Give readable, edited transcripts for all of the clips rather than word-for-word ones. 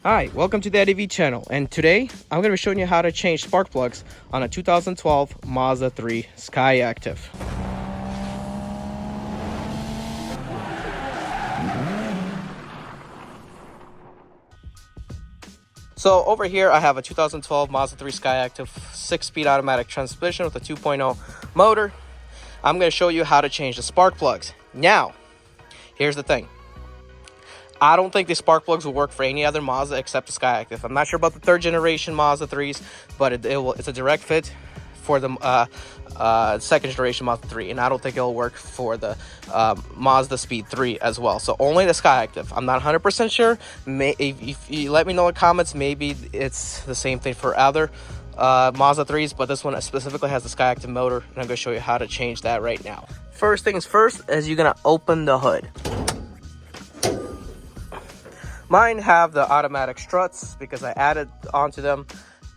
Hi, welcome to the ADV channel, and today I'm going to be showing you how to change spark plugs on a 2012 Mazda 3 Skyactiv. So over here I have a 2012 Mazda 3 Skyactiv 6-speed automatic transmission with a 2.0 motor. I'm going to show you how to change the spark plugs. Now, here's the thing. I don't think the spark plugs will work for any other Mazda except the Skyactiv. I'm not sure about the third generation Mazda 3s, but it's a direct fit for the second generation Mazda 3, and I don't think it'll work for the Mazda Speed 3 as well. So only the Skyactiv. I'm not 100% sure. If you let me know in the comments, maybe it's the same thing for other Mazda 3s, but this one specifically has the Skyactiv motor, and I'm going to show you how to change that right now. First things first is you're going to open the hood. Mine have the automatic struts because I added onto them,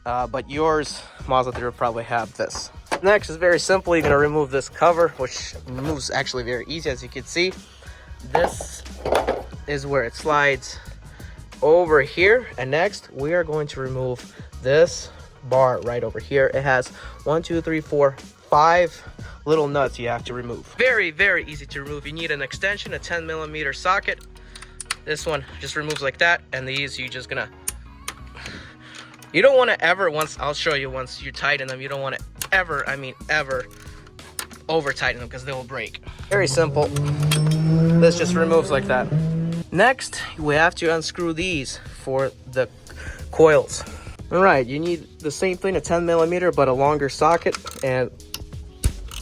but yours, Mazda 3, will probably have this. Next is very simple. You're going to remove this cover, which removes actually very easy, as you can see. This is where it slides over here, and next we are going to remove this bar right over here. It has 1, 2, 3, 4, 5 little nuts you have to remove. Very, very easy to remove. You need an extension, a 10mm socket. This one just removes like that, and these you just gonna, you don't want to ever, I'll show you once you tighten them, you don't want to ever, ever over tighten them because they will break. Very simple. This just removes like that. Next, we have to unscrew these for the coils. All right, you need the same thing, a 10mm, but a longer socket, and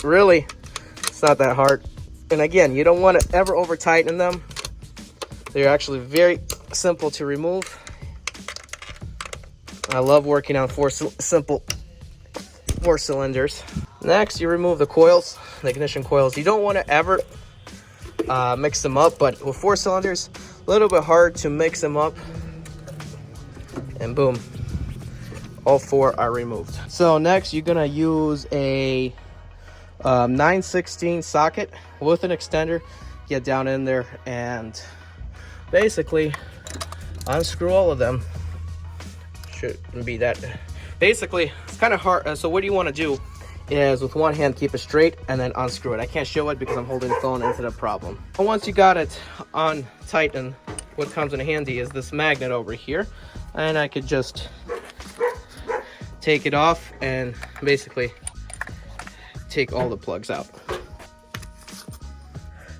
really, it's not that hard. And again, you don't want to ever over tighten them. They're actually very simple to remove. I love working on simple 4 cylinders. Next, you remove the coils, the ignition coils. You don't want to ever mix them up, but with 4 cylinders, a little bit hard to mix them up. And boom, all 4 are removed. So next, you're gonna use a 9/16 socket with an extender. Get down in there and basically unscrew all of them. Shouldn't be that. Basically, it's kind of hard. So what you want to do is with one hand keep it straight and then unscrew it. I can't show it because I'm holding the phone into the problem. But once you got it on tighten, what comes in handy is this magnet over here, and I could just take it off and basically take all the plugs out.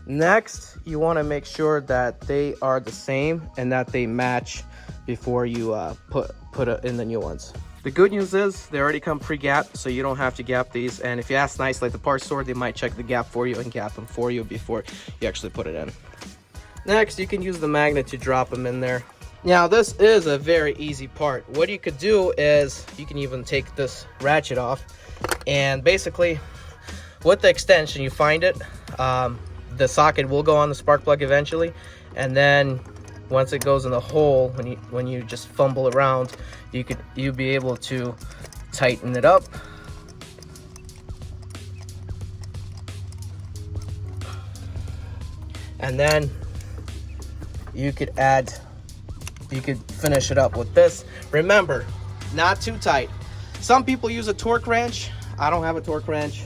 Next, you want to make sure that they are the same and that they match before you put in the new ones. The good news is they already come pre-gapped, so you don't have to gap these. And if you ask nicely at the parts store, they might check the gap for you and gap them for you before you actually put it in. Next, you can use the magnet to drop them in there. Now, this is a very easy part. What you could do is you can even take this ratchet off, and basically with the extension, you find it. The socket will go on the spark plug eventually, and then once it goes in the hole, when you just fumble around, you'll be able to tighten it up. And then you could finish it up with this. Remember, not too tight. Some people use a torque wrench. I don't have a torque wrench.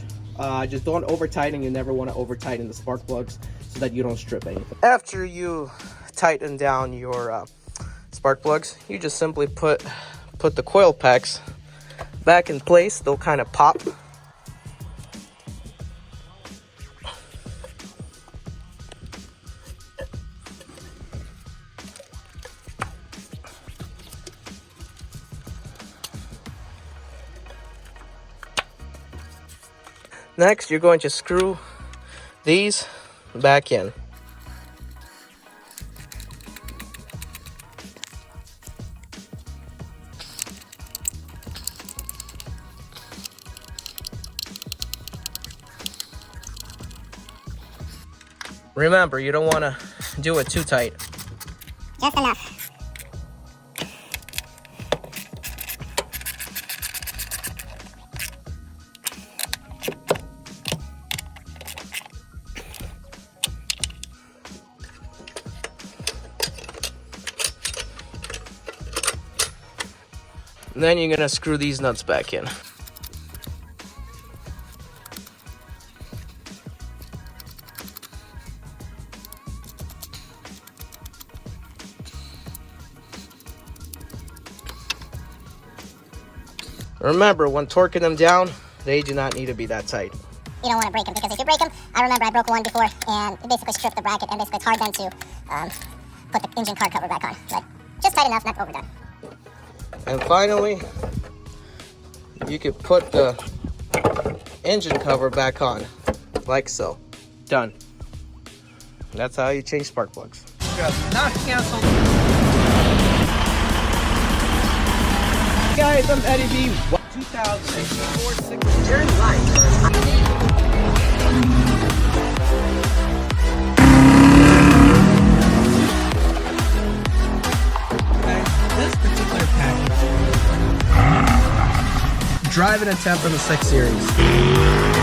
Just don't over tighten. You never want to over tighten the spark plugs so that you don't strip anything. After you tighten down your spark plugs, you just simply put the coil packs back in place. They'll kind of pop. Next, you're going to screw these back in. Remember, you don't want to do it too tight. Just enough. And then you're gonna screw these nuts back in. Remember, when torquing them down, they do not need to be that tight. You don't want to break them, because if you break them, I remember I broke one before, and it basically stripped the bracket, and basically it's hard then to put the engine car cover back on. But just tight enough, not overdone. And finally, you could put the engine cover back on, like so. Done. That's how you change spark plugs. Not canceled. Guys, I'm Eddie B. 2008 Turn right. This particular package, drive an attempt on the 6 Series.